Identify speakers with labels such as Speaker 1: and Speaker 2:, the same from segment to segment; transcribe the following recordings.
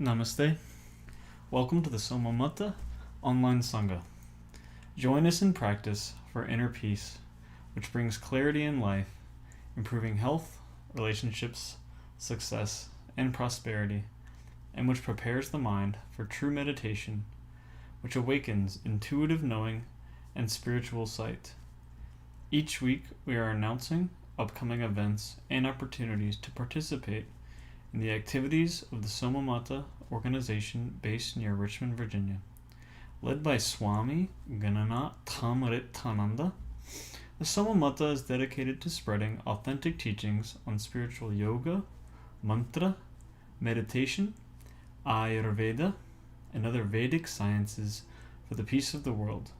Speaker 1: Namaste. Welcome to the Soma Matha online Sangha. Join us in practice for inner peace, which brings clarity in life, improving health, relationships, success, and prosperity, and which prepares the mind for true meditation, which awakens intuitive knowing and spiritual sight. Each week we are announcing upcoming events and opportunities to participate in the activities of the Soma Matha organization based near Richmond, Virginia. Led by Swami Gananatamritananda, the Soma Matha is dedicated to spreading authentic teachings on spiritual yoga, mantra, meditation, Ayurveda, and other Vedic sciences for the peace of the world.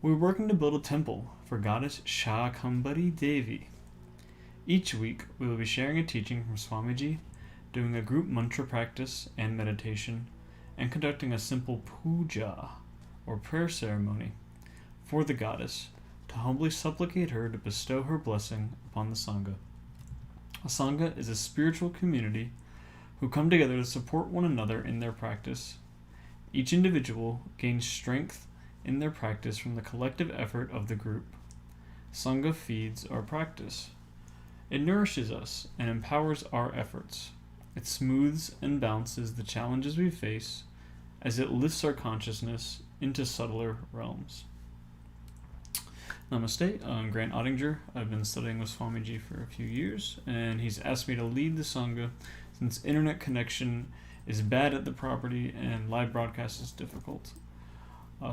Speaker 1: We're working to build a temple for goddess Shakambhari Devi. Each week, we will be sharing a teaching from Swamiji, doing a group mantra practice and meditation, and conducting a simple puja, or prayer ceremony, for the goddess, to humbly supplicate her to bestow her blessing upon the Sangha. A Sangha is a spiritual community who come together to support one another in their practice. Each individual gains strength in their practice from the collective effort of the group. Sangha feeds our practice. It nourishes us and empowers our efforts. It smooths and balances the challenges we face as it lifts our consciousness into subtler realms. Namaste, I'm Grant Ottinger. I've been studying with Swamiji for a few years, and he's asked me to lead the Sangha since internet connection is bad at the property and live broadcast is difficult.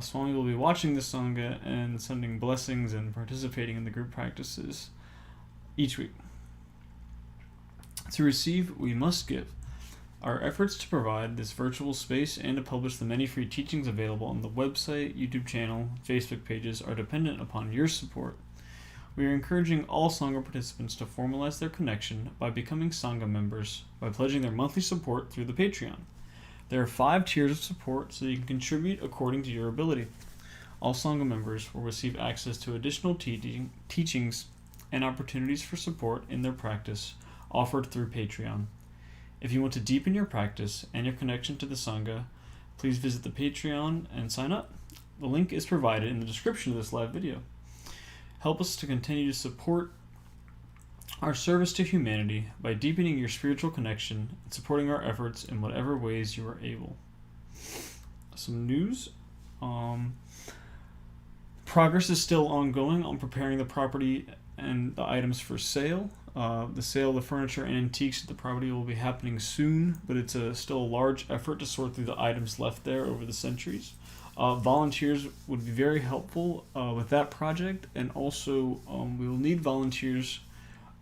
Speaker 1: Swami will be watching the Sangha and sending blessings and participating in the group practices each week. To receive, we must give. Our efforts to provide this virtual space and to publish the many free teachings available on the website, YouTube channel, Facebook pages are dependent upon your support. We are encouraging all Sangha participants to formalize their connection by becoming Sangha members by pledging their monthly support through the Patreon. There are 5 tiers of support, so you can contribute according to your ability. All Sangha members will receive access to additional teachings and opportunities for support in their practice offered through Patreon. If you want to deepen your practice and your connection to the Sangha, please visit the Patreon and sign up. The link is provided in the description of this live video. Help us to continue to support our service to humanity by deepening your spiritual connection and supporting our efforts in whatever ways you are able. Some news. Progress is still ongoing on preparing the property and the items for sale. The sale of the furniture and antiques at the property will be happening soon, but it's still a large effort to sort through the items left there over the centuries. Volunteers would be very helpful with that project, and also we will need volunteers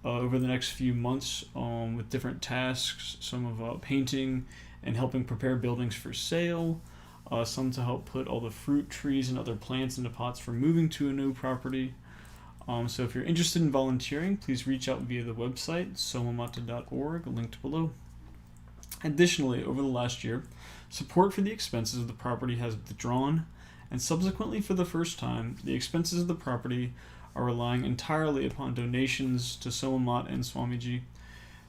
Speaker 1: over the next few months with different tasks, some of painting and helping prepare buildings for sale, some to help put all the fruit trees and other plants into pots for moving to a new property. So if you're interested in volunteering, please reach out via the website, somamatha.org, linked below. Additionally, over the last year, support for the expenses of the property has withdrawn, and subsequently for the first time, the expenses of the property are relying entirely upon donations to Soma Matha and Swamiji.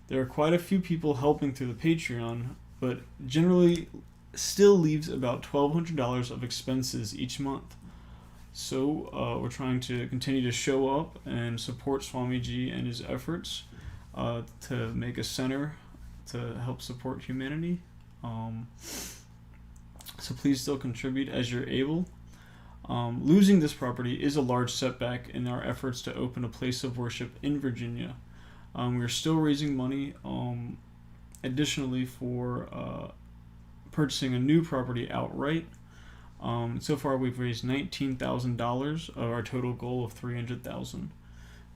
Speaker 1: There are quite a few people helping through the Patreon, but generally still leaves about $1,200 of expenses each month. So we're trying to continue to show up and support Swamiji and his efforts to make a center to help support humanity. So please still contribute as you're able. Losing this property is a large setback in our efforts to open a place of worship in Virginia. We're still raising money additionally for purchasing a new property outright. So far we've raised $19,000 of our total goal of $300,000.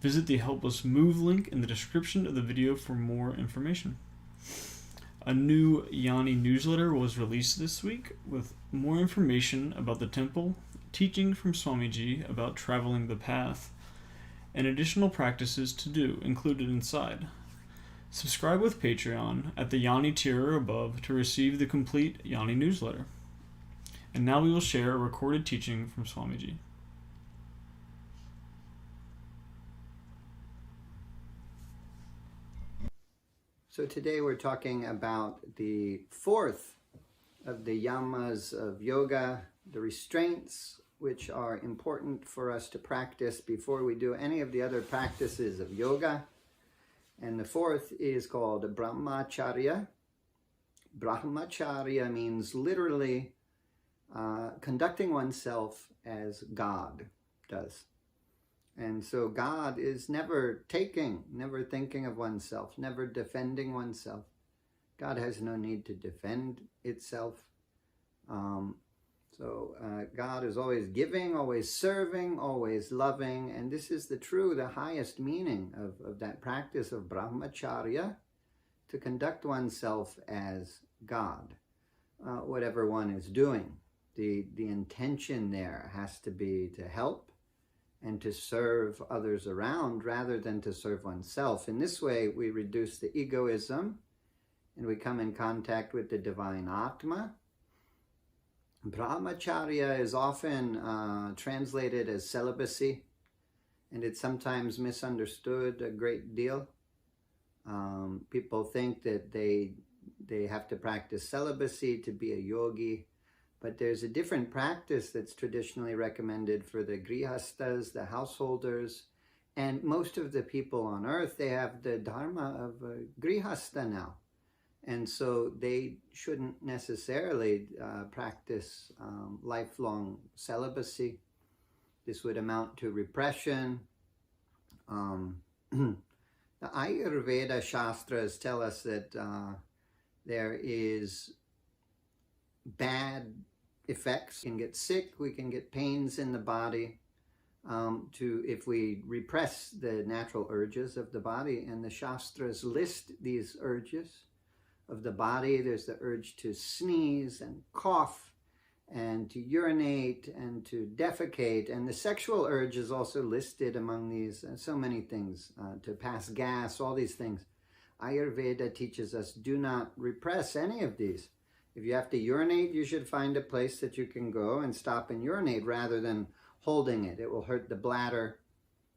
Speaker 1: Visit the Help Us Move link in the description of the video for more information. A new Yanni newsletter was released this week with more information about the temple, teaching from Swamiji about traveling the path, and additional practices to do included inside. Subscribe with Patreon at the Yanni tier or above to receive the complete Yanni newsletter. And now we will share a recorded teaching from Swamiji.
Speaker 2: So today we're talking about the fourth of the yamas of yoga, the restraints which are important for us to practice before we do any of the other practices of yoga. And the fourth is called Brahmacharya. Brahmacharya means literally conducting oneself as God does. And so God is never taking, never thinking of oneself, never defending oneself. God has no need to defend itself. God is always giving, always serving, always loving. And this is the highest meaning of that practice of Brahmacharya, to conduct oneself as God, whatever one is doing. The intention there has to be to help and to serve others around rather than to serve oneself. In this way, we reduce the egoism and we come in contact with the divine Atma. Brahmacharya is often translated as celibacy, and it's sometimes misunderstood a great deal. People think that they have to practice celibacy to be a yogi, but there's a different practice that's traditionally recommended for the grihastas, the householders, and most of the people on earth, they have the dharma of a grihasta now. And so they shouldn't necessarily practice lifelong celibacy. This would amount to repression. The Ayurveda Shastras tell us that there is bad effects. We can get sick, we can get pains in the body if we repress the natural urges of the body. And the Shastras list these urges of the body. There's the urge to sneeze and cough and to urinate and to defecate. And the sexual urge is also listed among these, so many things, to pass gas, all these things. Ayurveda teaches us, do not repress any of these. If you have to urinate, you should find a place that you can go and stop and urinate rather than holding it. It will hurt the bladder,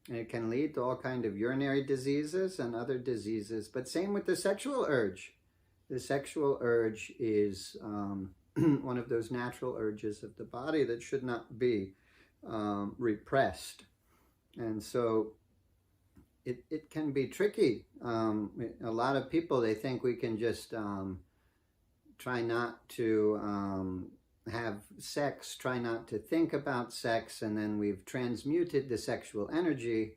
Speaker 2: and it can lead to all kinds of urinary diseases and other diseases. But same with the sexual urge. The sexual urge is one of those natural urges of the body that should not be repressed. And so it can be tricky. A lot of people, they think we can just try not to have sex, try not to think about sex, and then we've transmuted the sexual energy.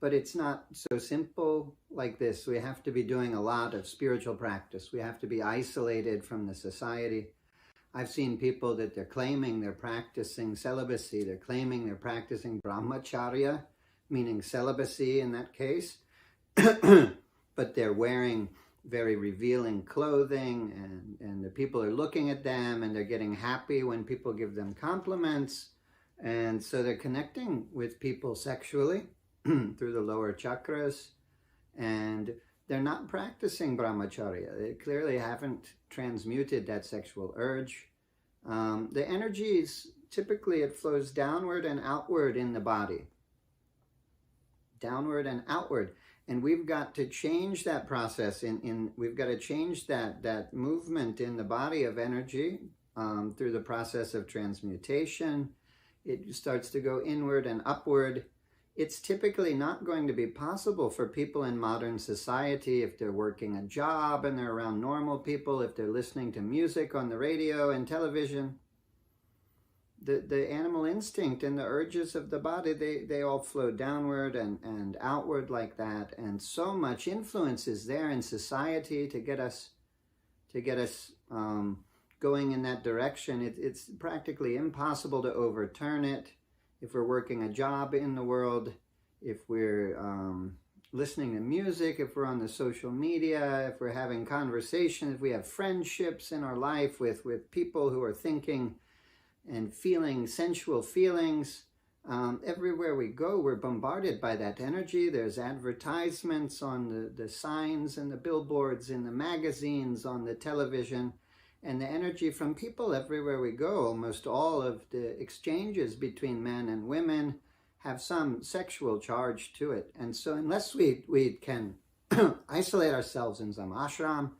Speaker 2: But it's not so simple like this. We have to be doing a lot of spiritual practice. We have to be isolated from the society. I've seen people that they're claiming they're practicing celibacy. They're claiming they're practicing Brahmacharya, meaning celibacy in that case. But they're wearing very revealing clothing, and the people are looking at them, and they're getting happy when people give them compliments. And so they're connecting with people sexually through the lower chakras, and they're not practicing Brahmacharya. They clearly haven't transmuted that sexual urge. The energies, typically it flows downward and outward in the body. Downward and outward. And we've got to change that process. We've got to change that movement in the body of energy through the process of transmutation. It starts to go inward and upward. It's typically not going to be possible for people in modern society if they're working a job and they're around normal people, if they're listening to music on the radio and television. The animal instinct and the urges of the body, they all flow downward and outward like that. And so much influence is there in society to get us going in that direction. It's practically impossible to overturn it. If we're working a job in the world, if we're listening to music, if we're on the social media, if we're having conversations, if we have friendships in our life with people who are thinking and feeling sensual feelings, everywhere we go, we're bombarded by that energy. There's advertisements on the signs and the billboards, in the magazines, on the television. And the energy from people everywhere we go, almost all of the exchanges between men and women have some sexual charge to it. And so unless we can isolate ourselves in some ashram.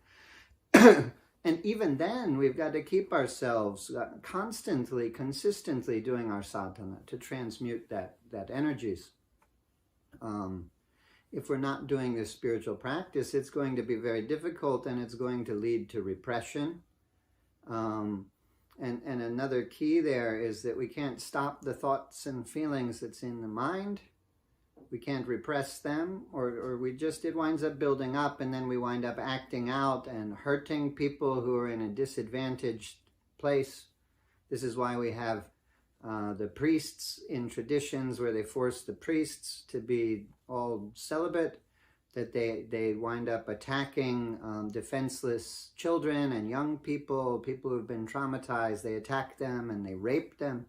Speaker 2: And even then, we've got to keep ourselves constantly, consistently doing our sadhana to transmute that energies. If we're not doing this spiritual practice, it's going to be very difficult, and it's going to lead to repression. And another key there is that we can't stop the thoughts and feelings that's in the mind. We can't repress them, or it winds up building up, and then we wind up acting out and hurting people who are in a disadvantaged place. This is why we have the priests in traditions where they force the priests to be all celibate, that they wind up attacking defenseless children and young people who've been traumatized. They attack them and they rape them.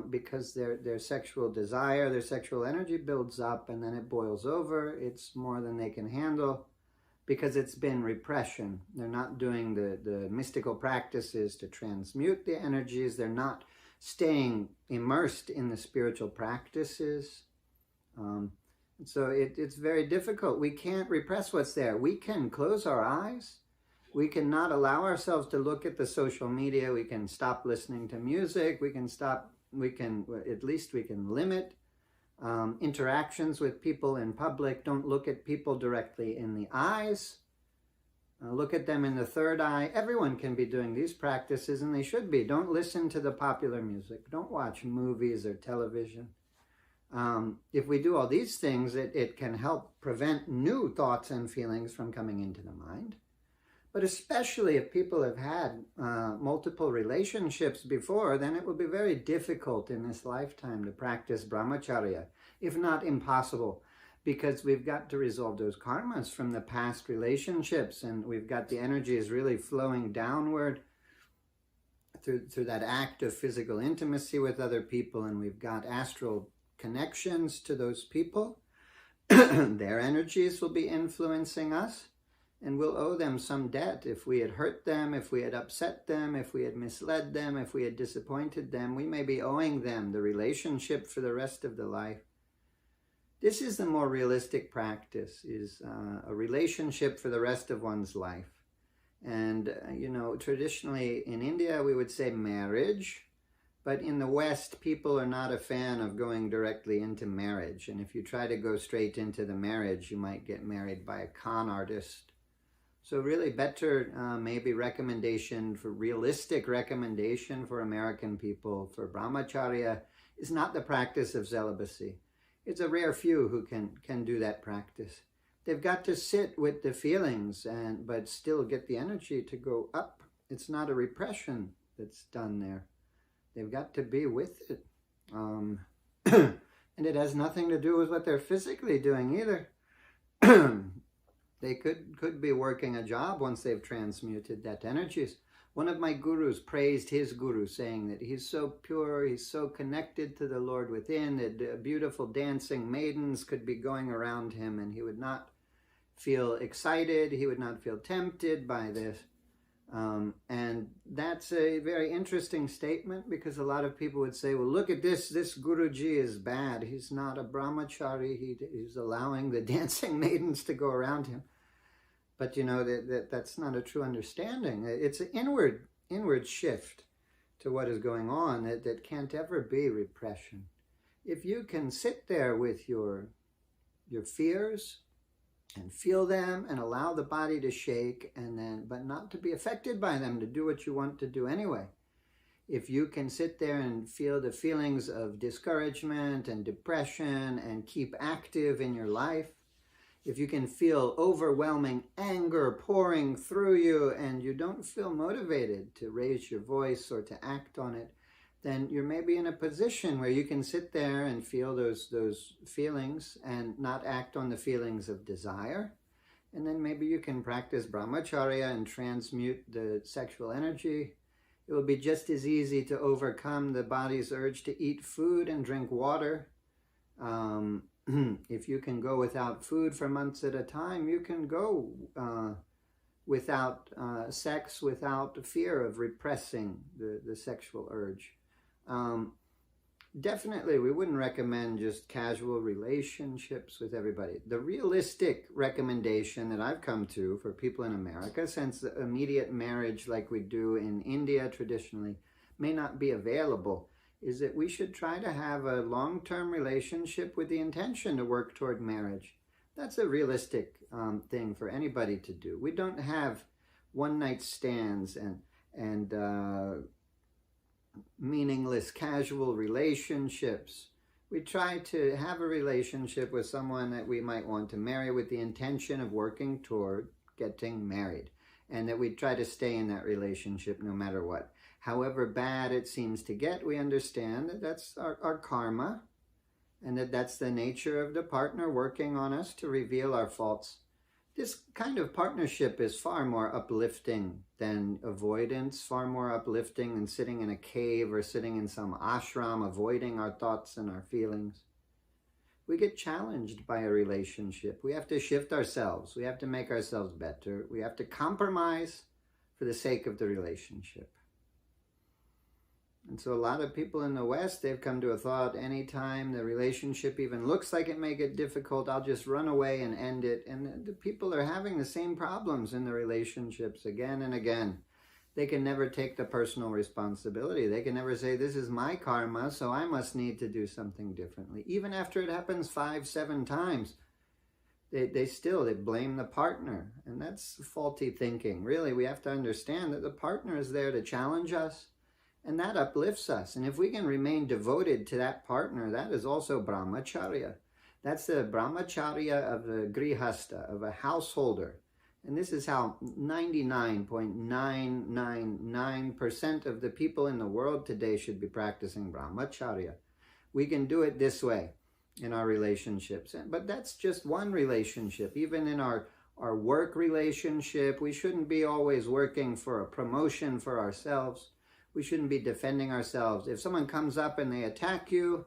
Speaker 2: Because their sexual desire, their sexual energy builds up, and then it boils over. It's more than they can handle because it's been repression. They're not doing the mystical practices to transmute the energies. They're not staying immersed in the spiritual practices. So it's very difficult. We can't repress what's there. We can close our eyes. We cannot allow ourselves to look at the social media. We can stop listening to music. At least we can limit interactions with people in public. Don't look at people directly in the eyes. Look at them in the third eye. Everyone can be doing these practices, and they should be. Don't listen to the popular music. Don't watch movies or television. If we do all these things, it can help prevent new thoughts and feelings from coming into the mind. But especially if people have had multiple relationships before, then it will be very difficult in this lifetime to practice Brahmacharya, if not impossible, because we've got to resolve those karmas from the past relationships, and we've got the energies really flowing downward through that act of physical intimacy with other people, and we've got astral connections to those people. Their energies will be influencing us. And we'll owe them some debt. If we had hurt them, if we had upset them, if we had misled them, if we had disappointed them, we may be owing them the relationship for the rest of the life. This is the more realistic practice, is a relationship for the rest of one's life. And, traditionally in India, we would say marriage. But in the West, people are not a fan of going directly into marriage. And if you try to go straight into the marriage, you might get married by a con artist. So really better maybe realistic recommendation for American people for Brahmacharya is not the practice of celibacy. It's a rare few who can do that practice. They've got to sit with the feelings but still get the energy to go up. It's not a repression that's done there. They've got to be with it. And it has nothing to do with what they're physically doing either. They could be working a job once they've transmuted that energies. One of my gurus praised his guru, saying that he's so pure, he's so connected to the Lord within, that beautiful dancing maidens could be going around him, and he would not feel excited, he would not feel tempted by this. And that's a very interesting statement, because a lot of people would say, well, look at this Guruji is bad. He's not a brahmachari. He's allowing the dancing maidens to go around him. But that's not a true understanding. It's an inward shift to what is going on that can't ever be repression. If you can sit there with your fears and feel them and allow the body to shake, but not to be affected by them, to do what you want to do anyway. If you can sit there and feel the feelings of discouragement and depression and keep active in your life, if you can feel overwhelming anger pouring through you and you don't feel motivated to raise your voice or to act on it, then you're maybe in a position where you can sit there and feel those feelings and not act on the feelings of desire. And then maybe you can practice Brahmacharya and transmute the sexual energy. It will be just as easy to overcome the body's urge to eat food and drink water. If you can go without food for months at a time, you can go without sex, without fear of repressing the sexual urge. Definitely, we wouldn't recommend just casual relationships with everybody. The realistic recommendation that I've come to for people in America, since the immediate marriage like we do in India traditionally may not be available, is that we should try to have a long-term relationship with the intention to work toward marriage. That's a realistic thing for anybody to do. We don't have one-night stands and meaningless casual relationships. We try to have a relationship with someone that we might want to marry with the intention of working toward getting married, and that we try to stay in that relationship no matter what. However bad it seems to get, we understand that that's our karma, and that that's the nature of the partner working on us to reveal our faults. This kind of partnership is far more uplifting than avoidance, far more uplifting than sitting in a cave or sitting in some ashram avoiding our thoughts and our feelings. We get challenged by a relationship. We have to shift ourselves. We have to make ourselves better. We have to compromise for the sake of the relationship. And so a lot of people in the West, they've come to a thought, anytime the relationship even looks like it may get difficult, I'll just run away and end it. And the people are having the same problems in the relationships again and again. They can never take the personal responsibility. They can never say, this is my karma, so I must need to do something differently. Even after it happens 5, 7 times, they blame the partner. And that's faulty thinking. Really, we have to understand that the partner is there to challenge us. And that uplifts us. And if we can remain devoted to that partner, that is also Brahmacharya. That's the Brahmacharya of the Grihastha, of a householder. And this is how 99.999% of the people in the world today should be practicing Brahmacharya. We can do it this way in our relationships. But that's just one relationship. Even in our work relationship, we shouldn't be always working for a promotion for ourselves. We shouldn't be defending ourselves. If someone comes up and they attack you,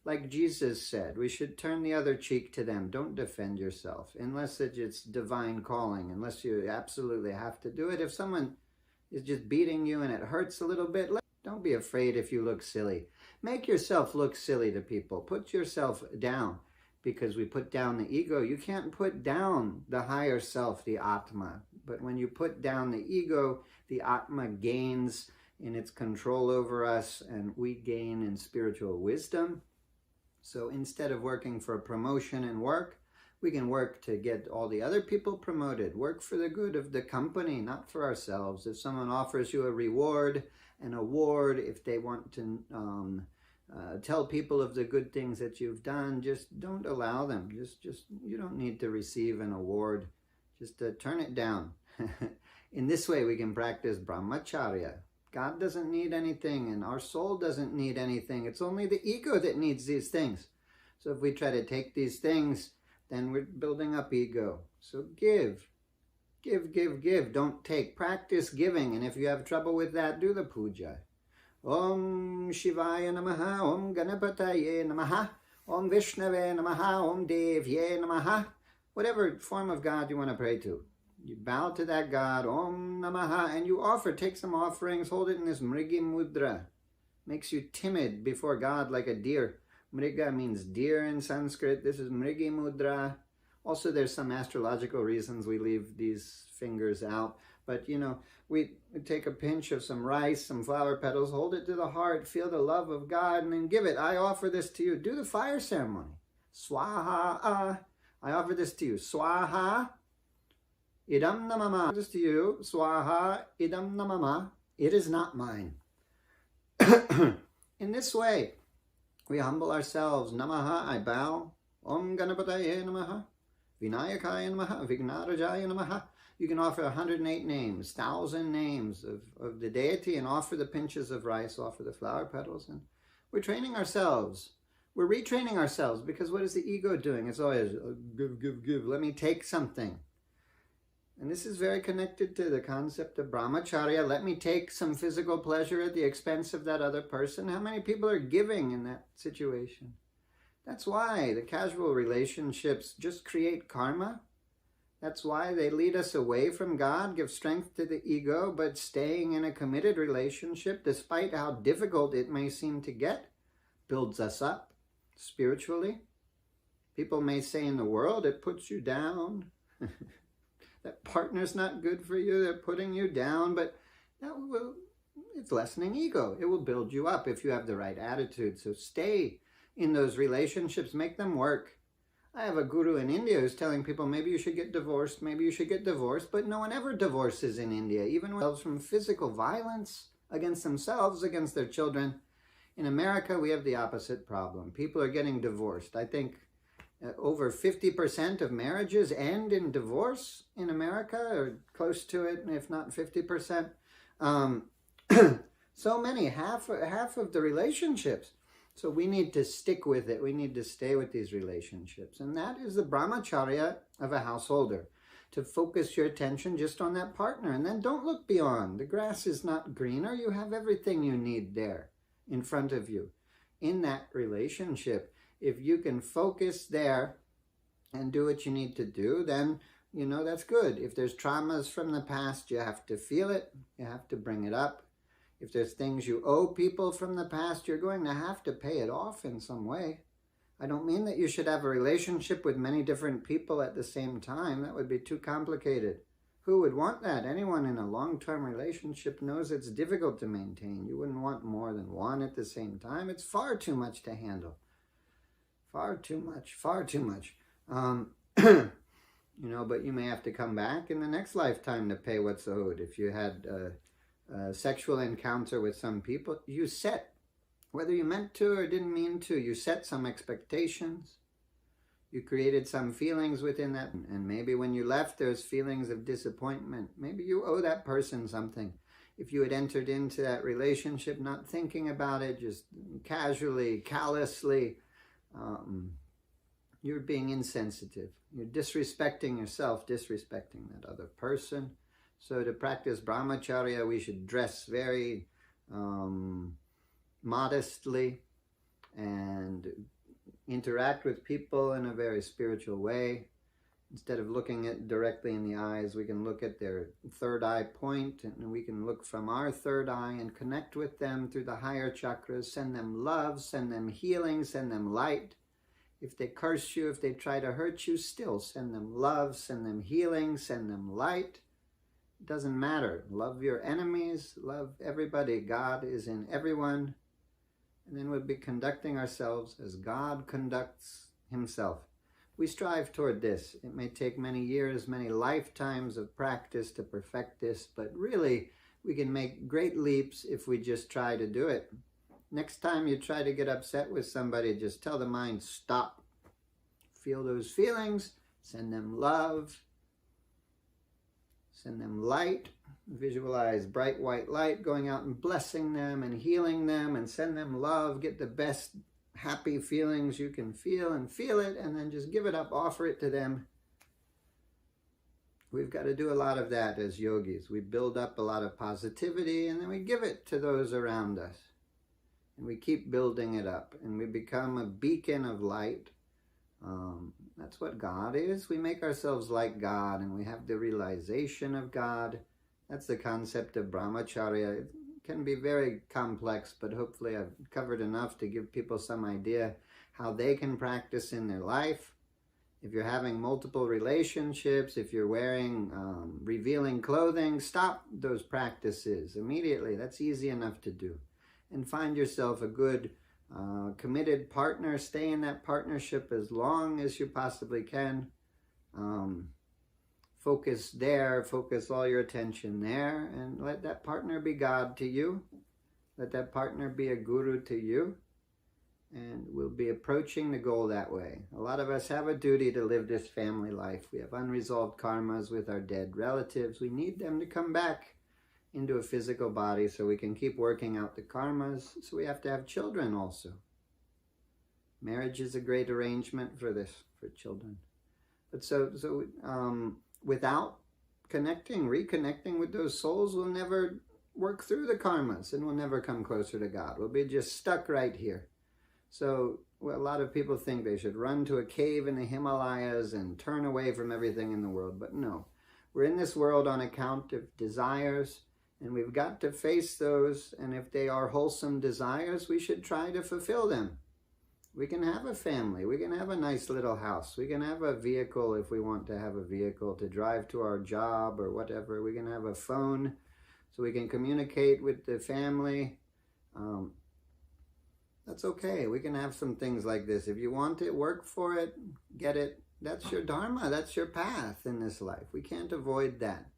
Speaker 2: like Jesus said, we should turn the other cheek to them. Don't defend yourself, unless it's divine calling, unless you absolutely have to do it. If someone is just beating you and it hurts a little bit, don't be afraid if you look silly. Make yourself look silly to people. Put yourself down, because we put down the ego. You can't put down the higher self, the Atma. But when you put down the ego, the Atma gains in its control over us, and we gain in spiritual wisdom. So instead of working for promotion and work, we can work to get all the other people promoted. Work for the good of the company, not for ourselves. If someone offers you a reward, an award, if they want to tell people of the good things that you've done, just don't allow them. Just you don't need to receive an award. Just turn it down. In this way, we can practice Brahmacharya. God doesn't need anything, and our soul doesn't need anything. It's only the ego that needs these things. So if we try to take these things, then we're building up ego. So give. Don't take. Practice giving. And if you have trouble with that, do the puja. Om Shivaya Namaha, Om Ganapataye Namaha, Om Vishnave Namaha, Om Devye Namaha. Whatever form of God you want to pray to. You bow to that God, Om Namaha, and you take some offerings, hold it in this Mrigi Mudra. Makes you timid before God like a deer. Mriga means deer in Sanskrit. This is Mrigi Mudra. Also, there's some astrological reasons we leave these fingers out. But, we take a pinch of some rice, some flower petals, hold it to the heart, feel the love of God, and then give it. I offer this to you. Do the fire ceremony. Swaha. I offer this to you. Swaha. Idam namama. This to you. Swaha. Idam namama. It is not mine. In this way, we humble ourselves. Namaha, I bow. Om Ganapataye Namaha. Vinayakaya Namaha. Vignarajaya Namaha. You can offer 108 names, 1,000 names of the deity, and offer the pinches of rice, offer the flower petals. And we're training ourselves. We're retraining ourselves, because what is the ego doing? It's always, give. Let me take something. And this is very connected to the concept of Brahmacharya. Let me take some physical pleasure at the expense of that other person. How many people are giving in that situation? That's why the casual relationships just create karma. That's why they lead us away from God, give strength to the ego, but staying in a committed relationship, despite how difficult it may seem to get, builds us up spiritually. People may say in the world, it puts you down. That partner's not good for you, they're putting you down, but it's lessening ego. It will build you up if you have the right attitude. So stay in those relationships, make them work. I have a guru in India who's telling people, maybe you should get divorced, but no one ever divorces in India, even from physical violence against themselves, against their children. In America, we have the opposite problem. People are getting divorced. I think over 50% of marriages end in divorce in America, or close to it, if not 50%. So many, half of the relationships. So we need to stick with it. We need to stay with these relationships. And that is the Brahmacharya of a householder, to focus your attention just on that partner. And then don't look beyond. The grass is not greener. You have everything you need there in front of you in that relationship. If you can focus there and do what you need to do, then, that's good. If there's traumas from the past, you have to feel it. You have to bring it up. If there's things you owe people from the past, you're going to have to pay it off in some way. I don't mean that you should have a relationship with many different people at the same time. That would be too complicated. Who would want that? Anyone in a long-term relationship knows it's difficult to maintain. You wouldn't want more than one at the same time. It's far too much to handle. Far too much. But you may have to come back in the next lifetime to pay what's owed. If you had a sexual encounter with some people, you set, whether you meant to or didn't mean to, you set some expectations. You created some feelings within that. And maybe when you left, there's feelings of disappointment. Maybe you owe that person something. If you had entered into that relationship not thinking about it, just casually, callously, you're being insensitive. You're disrespecting yourself, disrespecting that other person. So to practice Brahmacharya, we should dress very modestly and interact with people in a very spiritual way. Instead of looking at directly in the eyes, we can look at their third eye point, and we can look from our third eye and connect with them through the higher chakras, send them love, send them healing, send them light. If they curse you, if they try to hurt you, still send them love, send them healing, send them light. It doesn't matter. Love your enemies, love everybody. God is in everyone. And then we'll be conducting ourselves as God conducts himself. We strive toward this. It may take many years, many lifetimes of practice to perfect this, but really we can make great leaps if we just try to do it. Next time you try to get upset with somebody, just tell the mind, stop. Feel those feelings, send them love, send them light. Visualize bright white light going out and blessing them and healing them, and send them love. Get the best happy feelings you can feel and feel it, and then just give it up, offer it to them. We've got to do a lot of that as yogis. We build up a lot of positivity, and then we give it to those around us. And we keep building it up, and we become a beacon of light. That's what God is. We make ourselves like God, and we have the realization of God. That's the concept of Brahmacharya. It can be very complex, but hopefully I've covered enough to give people some idea how they can practice in their life. If you're having multiple relationships, if you're wearing revealing clothing, stop those practices immediately. That's easy enough to do. And find yourself a good committed partner. Stay in that partnership as long as you possibly can. Focus there, focus all your attention there, and let that partner be God to you. Let that partner be a guru to you, and we'll be approaching the goal that way. A lot of us have a duty to live this family life. We have unresolved karmas with our dead relatives. We need them to come back into a physical body so we can keep working out the karmas. So we have to have children also. Marriage is a great arrangement for this, for children. But without reconnecting with those souls, we'll never work through the karmas, and we'll never come closer to God. We'll be just stuck right here. So a lot of people think they should run to a cave in the Himalayas and turn away from everything in the world. But no, we're in this world on account of desires, And we've got to face those, and if they are wholesome desires, we should try to fulfill them. We can have a family, we can have a nice little house, we can have a vehicle if we want to have a vehicle to drive to our job or whatever. We can have a phone so we can communicate with the family. That's okay. We can have some things like this. If you want it, work for it, get it. That's your dharma, that's your path in this life. We can't avoid that.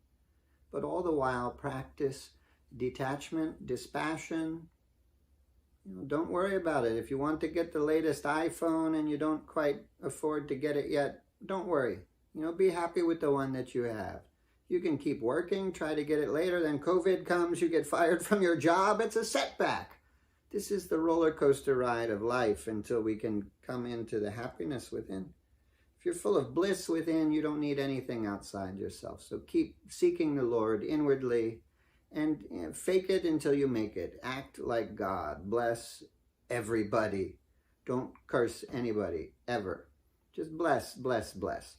Speaker 2: But all the while, practice detachment, dispassion. Don't worry about it. If you want to get the latest iPhone and you don't quite afford to get it yet, don't worry. Be happy with the one that you have. You can keep working, try to get it later. Then COVID comes, you get fired from your job. It's a setback. This is the roller coaster ride of life until we can come into the happiness within. If you're full of bliss within, you don't need anything outside yourself. So keep seeking the Lord inwardly and fake it until you make it. Act like God. Bless everybody. Don't curse anybody, ever. Just bless, bless, bless.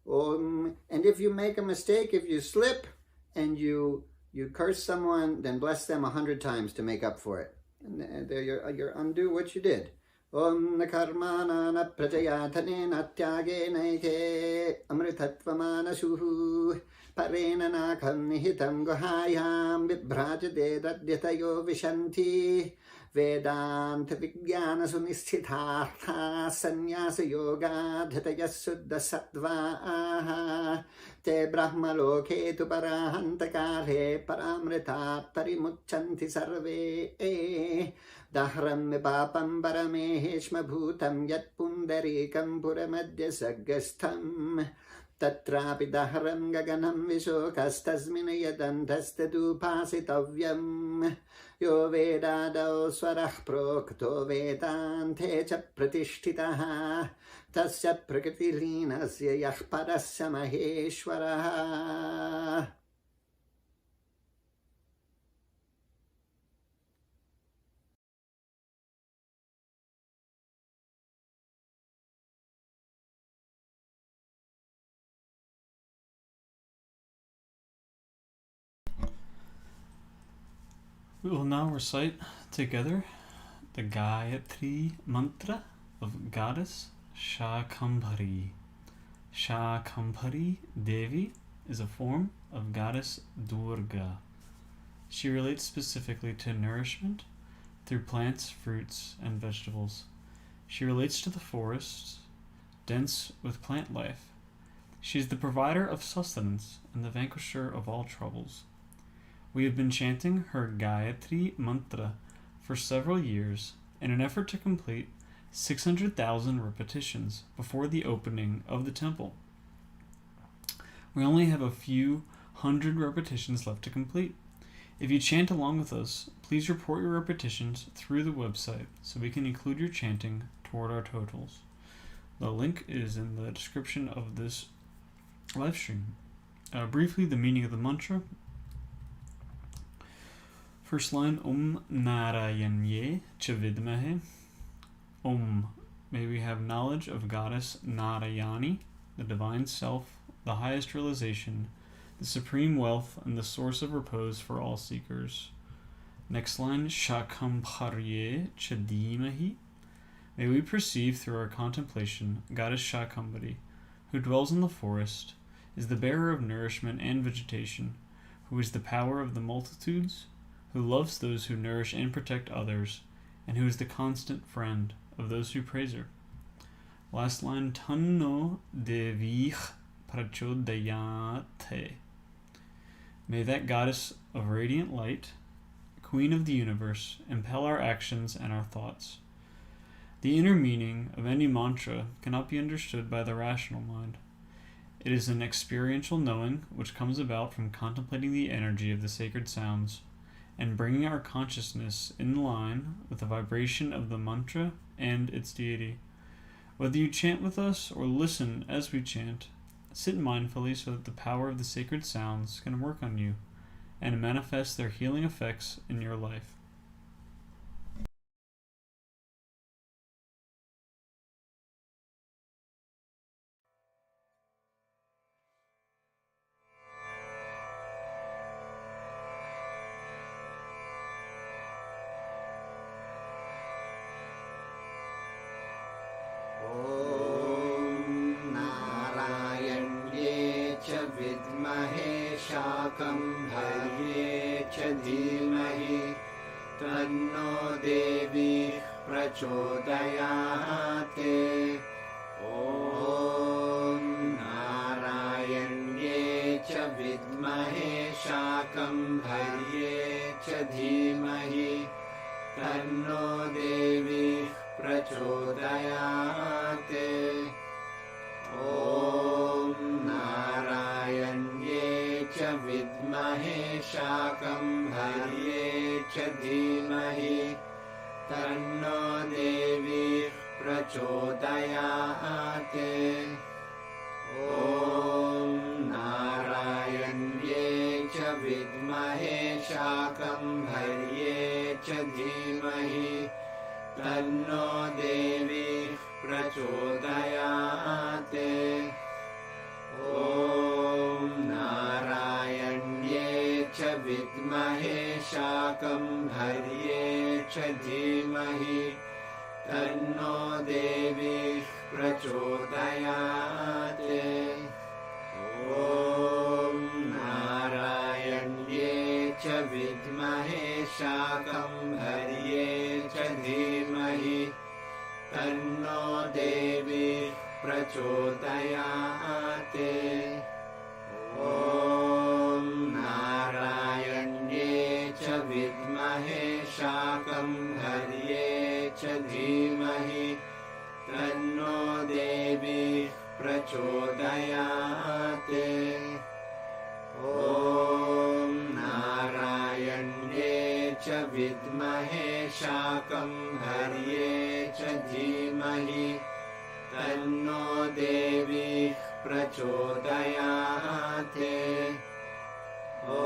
Speaker 2: And if you make a mistake, if you slip and you curse someone, then bless them 100 times to make up for it. And there you're undo what you did. Om na karmana na prajayatane na tyage naike amritattvamana shuhu parena na nihitam gohayam vibhrajade dadyatayo vishanti vedanta vijnana sunisthithartha sannyasa yoga dhataya suddha sattva te brahma loke tu parahantakare paramritat parimucchanti sarve Dahram papam parameheshma bhutam yat pundarikam puramadya saggastham tatrapi dahram gaganam vishokastasmin yadantastadupasitavyam yo vedadau swarah prokto vedante cha pratishtitaha tasya prakritilīnasya yah parasya maheshwarah.
Speaker 1: We will now recite together the Gayatri mantra of Goddess Shakambhari. Shakambhari Devi is a form of Goddess Durga. She relates specifically to nourishment through plants, fruits, and vegetables. She relates to the forest, dense with plant life. She is the provider of sustenance and the vanquisher of all troubles. We have been chanting her Gayatri mantra for several years in an effort to complete 600,000 repetitions before the opening of the temple. We only have a few hundred repetitions left to complete. If you chant along with us, please report your repetitions through the website so we can include your chanting toward our totals. The link is in the description of this live stream. Briefly, the meaning of the mantra. First line, Om Narayanye Chavidmahe. Om, may we have knowledge of Goddess Narayani, the divine self, the highest realization, the supreme wealth, and the source of repose for all seekers. Next line, Shakambhari Chadimahi. May we perceive through our contemplation Goddess Shakambhari, who dwells in the forest, is the bearer of nourishment and vegetation, who is the power of the multitudes, who loves those who nourish and protect others, and who is the constant friend of those who praise her. Last line, Tanno Devich Prachodayate. May that goddess of radiant light, queen of the universe, impel our actions and our thoughts. The inner meaning of any mantra cannot be understood by the rational mind. It is an experiential knowing which comes about from contemplating the energy of the sacred sounds and bringing our consciousness in line with the vibration of the mantra and its deity. Whether you chant with us or listen as we chant, sit mindfully so that the power of the sacred sounds can work on you and manifest their healing effects in your life.
Speaker 2: प्रचोदयात्। ॐ नारायण्ये च विद्महे शाकम्भर्ये च धीमहि तन्नो देवी प्रचोदयात्। ॐ नारायण्ये च विद्महे शाकम्भर्ये च धीमहि तन्नो देवी प्रचोदयात्। ॐ नारायण्ये च विद्महे शाकम्भर्ये च धीमहि तन्नो देवी प्रचोदयात्। ॐ नारायण्ये च विद्महे शाकम्भर्ये च धीमहि तन्नो देवी प्रचोदयात्। ॐ नारायण्ये च विद्महे शाकम्भर्ये च धीमहि तन्नो देवी प्रचोदयात्। ॐ नारायण्ये च विद्महे शाकम्भर्ये च धीमहि तन्नो देवी प्रचोदयात्। ॐ नारायण्ये च विद्महे शाकम्भर्ये च धीमहि तन्नो देवी प्रचोदयात्। ॐ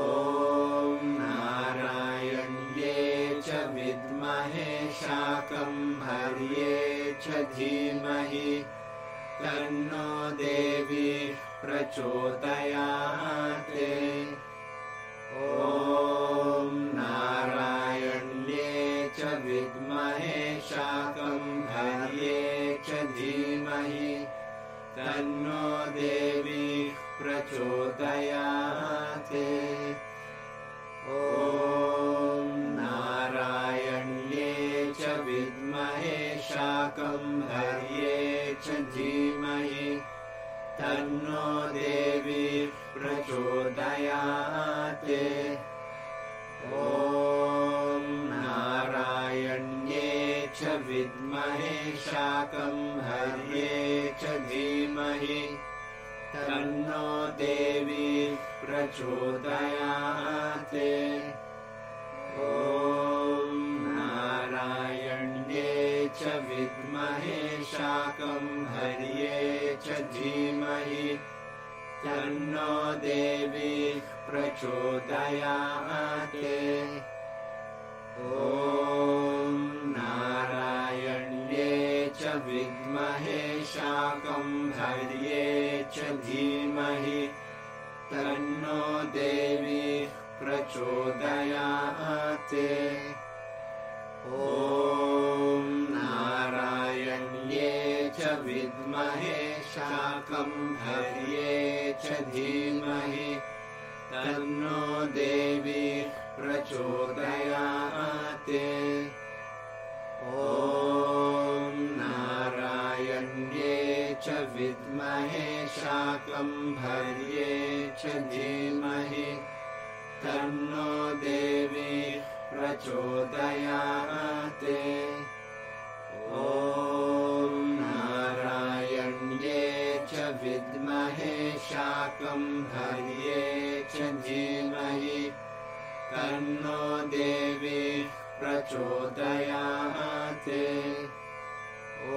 Speaker 2: नारायण्ये च विद्महे शाकम्भर्ये च धीमहि तन्नो देवी प्रचोदयात्। ॐ नारायण्ये च विद्महे शाकम्भर्ये च धीमहि तन्नो देवी प्रचोदयात्। ॐ नारायण्ये च विद्महे शाकम्भर्ये च धीमहि तन्नो देवी प्रचोदयात्। ॐ नारायण्ये च विद्महे शाकम्भर्ये च धीमहि तन्नो देवी प्रचोदयात्। ॐ नारायण्ये च विद्महे शाकम्भर्ये च धीमहि तन्नो देवी प्रचोदयात्। ॐ नारायण्ये च विद्महे शाकम्भर्ये च धीमहि तन्नो देवी प्रचोदयात्। ॐ नारायण्ये च विद्महे शाकम्भर्ये च धीमहि तन्नो देवी प्रचोदयात्। ॐ नारायण्ये च विद्महे शाकम्भर्ये च धीमहि तन्नो देवी प्रचोदयात्। ॐ नारायण्ये च विद्महे शाकम्भर्ये च धीमहि तन्नो देवी प्रचोदयात्। ॐ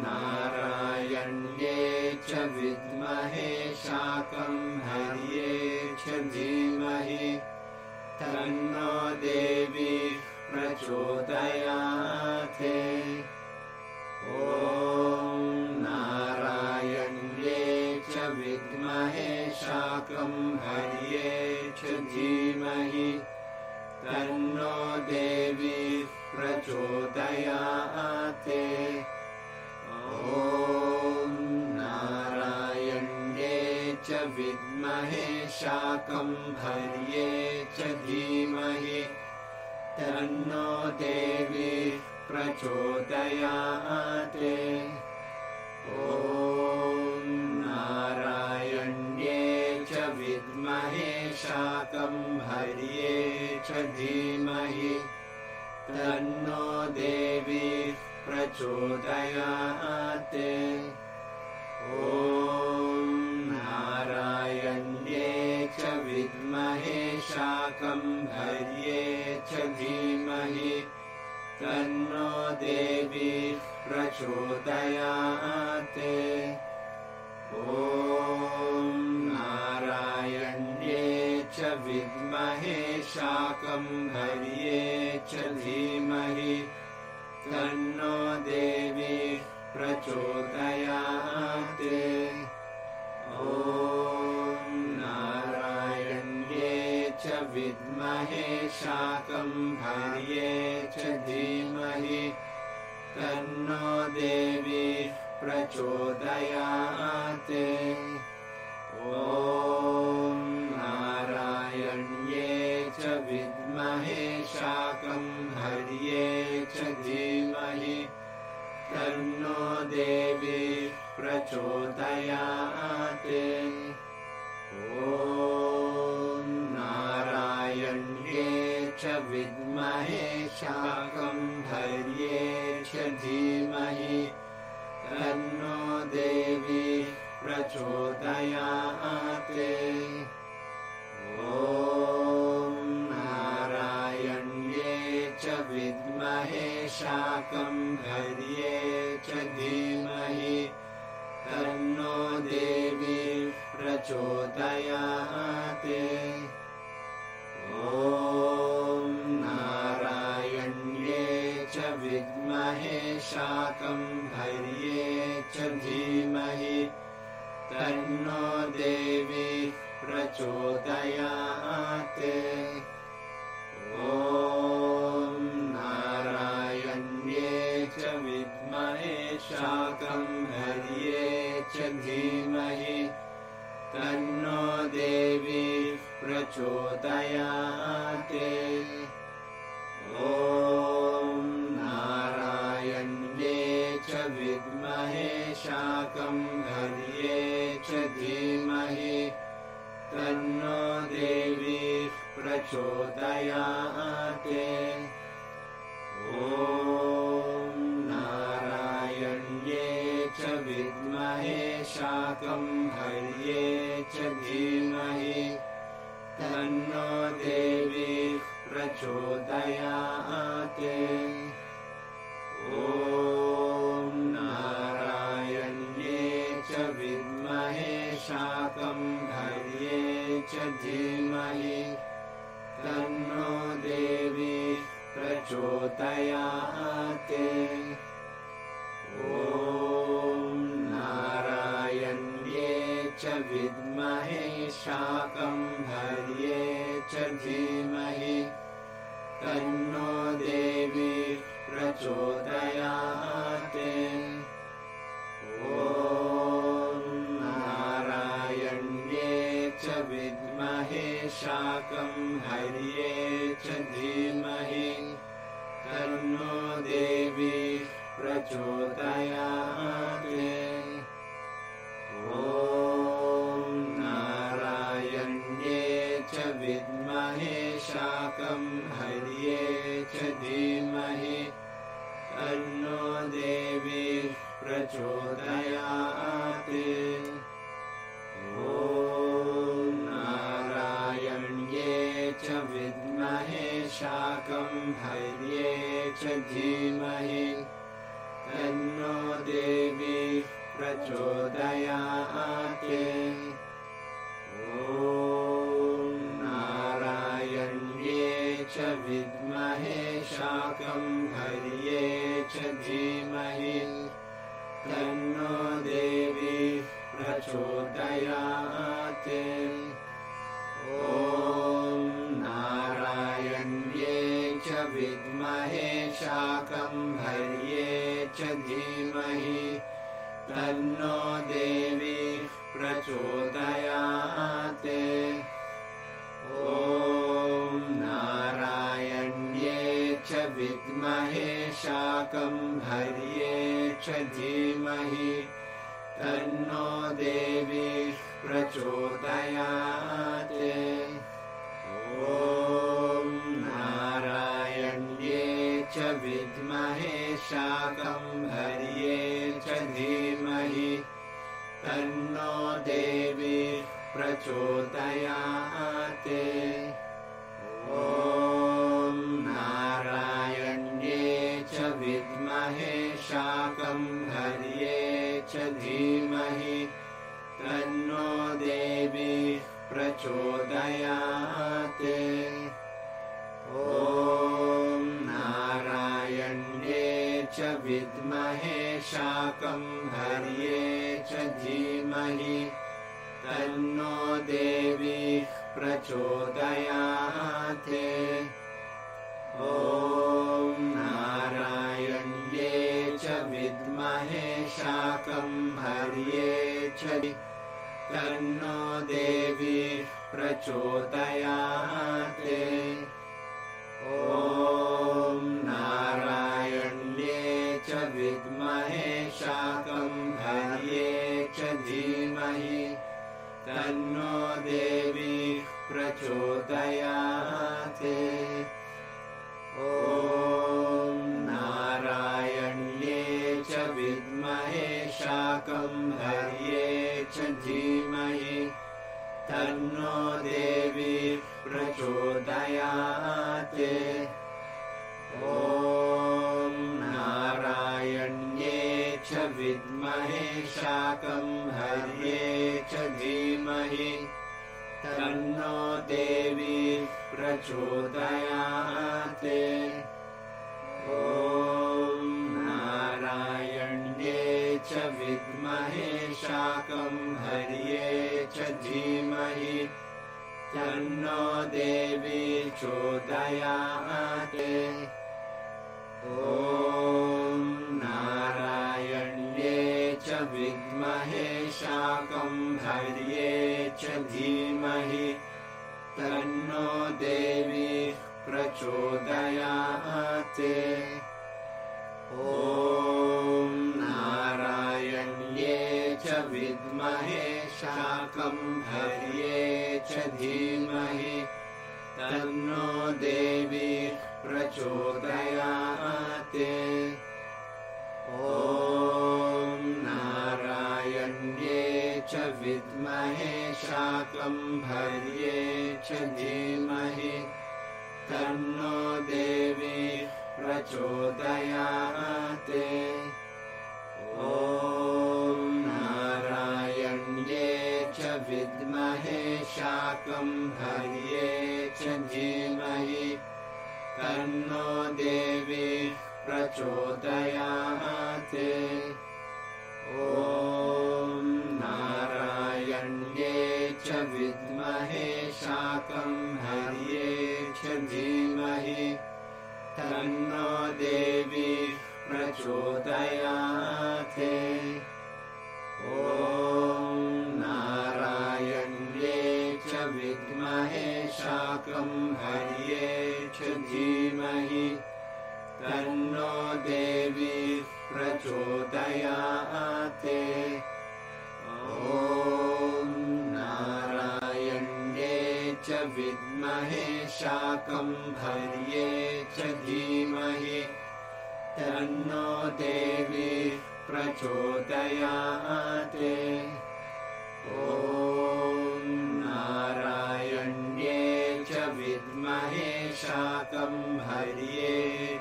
Speaker 2: नारायण्ये च विद्महे शाकम्भर्ये च धीमहि तन्नो देवी प्रचोदयात्। ॐ नारायण्ये च विद्महे शाकम्भर्ये च धीमहि तन्नो देवी प्रचोदयात्। ॐ नारायण्ये च विद्महे शाकम्भर्ये च धीमहि तन्नो देवी प्रचोदयात्। ॐ नारायण्ये च विद्महे शाकम्भर्ये च धीमहि तन्नो देवी प्रचोदयात्। ॐ नारायण्ये च विद्महे शाकम्भर्ये च धीमहि तन्नो देवी प्रचोदयात्। ॐ नारायण्ये च विद्महे शाकम्भर्ये च धीमहि तन्नो देवी प्रचोदयात्। ॐ नारायण्ये च विद्महे शाकम्भर्ये च धीमहि तन्नो देवी प्रचोदयात्। ॐ नारायण्ये च विद्महे शाकम्भर्ये च धीमहि तन्नो देवी प्रचोदयात्। ॐ नारायण्ये च विद्महे शाकम्भर्ये च धीमहि तन्नो देवी प्रचोदयात्। ॐ नारायण्ये च विद्महे शाकम्भर्ये च धीमहि तन्नो देवी प्रचोदयात्। ॐ नारायण्ये च विद्महे शाकम्भर्ये च धीमहि तन्नो देवी प्रचोदयात्। ॐ नारायण्ये च विद्महे शाकम्भर्ये च धीमहि तन्नो देवी प्रचोदयात्। ॐ नारायण्ये च विद्महे शाकम्भर्ये च धीमहि तन्नो देवी प्रचोदयात्। ॐ नारायण्ये च विद्महे शाकम्भर्ये च धीमहि तन्नो देवी प्रचोदयात्। ॐ नारायण्ये च विद्महे शाकम्भर्ये च धीमहि तन्नो देवी प्रचोदयात्। ॐ नारायण्ये च विद्महे शाकम्भर्ये च धीमहि तन्नो देवी प्रचोदयात्। ॐ नारायण्ये च विद्महे शाकम्भर्ये च धीमहि तन्नो देवी प्रचोदयात्। ॐ नारायण्ये च विद्महे शाकम्भर्ये च धीमहि तन्नो देवी प्रचोदयात्। ॐ नारायण्ये च विद्महे शाकम्भर्ये च धीमहि तन्नो देवी प्रचोदयात्। ॐ नारायण्ये च विद्महे शाकम्भर्ये च धीमहि तन्नो देवी प्रचोदयात्। ॐ नारायण्ये च विद्महे शाकम्भर्ये च धीमहि तन्नो देवी प्रचोदयात्। ॐ नारायण्ये च विद्महे शाकम्भर्ये च धीमहि तन्नो देवी प्रचोदयात्। ॐ नारायण्ये च विद्महे शाकम्भर्ये च धीमहि तन्नो देवी प्रचोदयात्। ॐ नारायण्ये च विद्महे शाकम्भर्ये च धीमहि तन्नो देवी प्रचोदयात्। ॐ नारायण्ये च विद्महे शाकम्भर्ये च धीमहि तन्नो देवी प्रचोदयात्। ॐ नारायण्ये च विद्महे शाकम्भर्ये च तन्नो देवी प्रचोदयात्। ॐ नारायण्ये च विद्महे शाकम्भर्ये च धीमहि तन्नो देवी प्रचोदयात्। ॐ नारायण्ये च विद्महे शाकम्भर्ये च धीमहि तन्नो देवी प्रचोदयात्। ॐ नारायण्ये च विद्महे शाकम्भर्ये च धीमहि तन्नो देवी प्रचोदयात्। ॐ नारायण्ये च विद्महे शाकम्भर्ये च धीमहि तन्नो देवी प्रचोदयात्। ॐ नारायण्ये च विद्महे शाकम्भर्ये च धीमहि तन्नो देवी प्रचोदयात्। ॐ नारायण्ये च विद्महे शाकम्भर्ये च धीमहि तन्नो देवी प्रचोदयात्। ॐ नारायण्ये च विद्महे शाकम्भर्ये च धीमहि तन्नो देवी प्रचोदयात्। ॐ नारायण्ये च विद्महे शाकम्भर्ये च धीमहि तन्नो देवी प्रचोदयात्। ॐ नारायण्ये च विद्महे शाकम्भर्ये च धीमहि तन्नो देवी प्रचोदयात्। ॐ नारायण्ये च विद्महे शाकम्भर्ये च धीमहि तन्नो देवी प्रचोदयात्। ॐ नारायण्ये च विद्महे शाकम्भर्ये च धीमहि तन्नो देवी प्रचोदयात्। ॐ नारायण्ये च विद्महे शाकम्भर्ये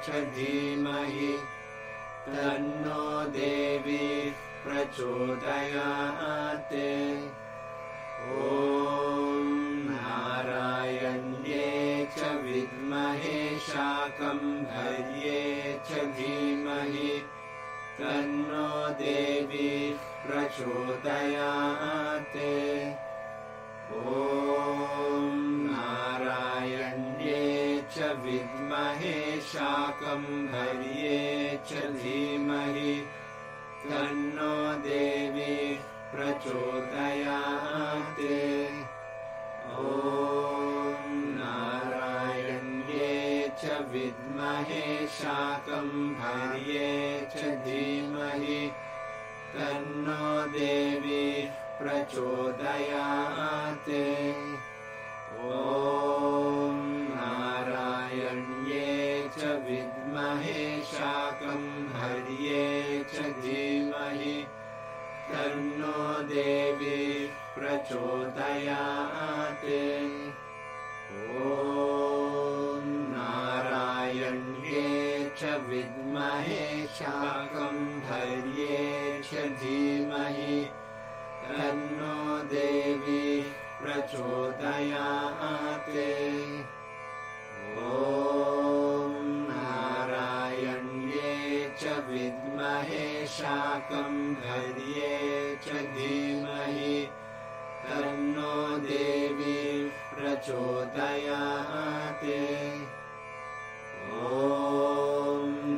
Speaker 2: च धीमहि तन्नो देवी प्रचोदयात्। ॐ नारायण्ये च विद्महे शाकम्भर्ये च धीमहि तन्नो देवी प्रचोदयात्। ॐ नारायण्ये च विद्महे शाकम्भर्ये च धीमहि तन्नो देवी प्रचोदयात्। ॐ नारायण्ये च विद्महे शाकम्भर्ये देवी प्रचोदयात्। ॐ नारायण्ये च विद्महे शाकम्भर्ये च धीमहि तन्नो देवी प्रचोदयात्। ॐ नारायण्ये च विद्महे शाकम्भर्ये च धीमहि तन्नो देवी प्रचोदयात्। ॐ नारायण्ये च विद्महे शाकम्भर्ये च धीमहि तन्नो देवी प्रचोदयात्। ॐ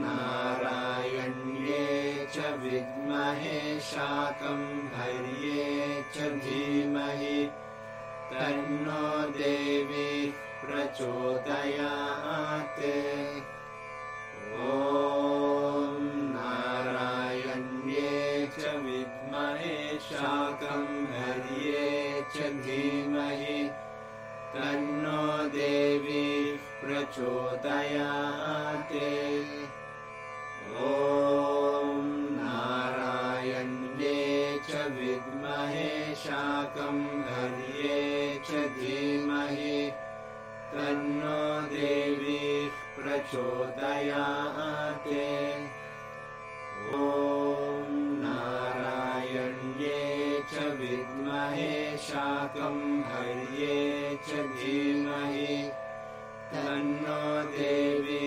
Speaker 2: नारायण्ये च विद्महे शाकम्भर्ये च धीमहि तन्नो देवी प्रचोदयात्। ॐ नारायण्ये च विद्महे शाकम्भर्ये च धीमहि तन्नो देवी प्रचोदयात्। ॐ नारायण्ये च विद्महे शाकम्भर्ये च धीमहि तन्नो देवी प्रचोदयात्। ॐ नारायण्ये च विद्महे शाकम्भर्ये च धीमहि तन्नो देवी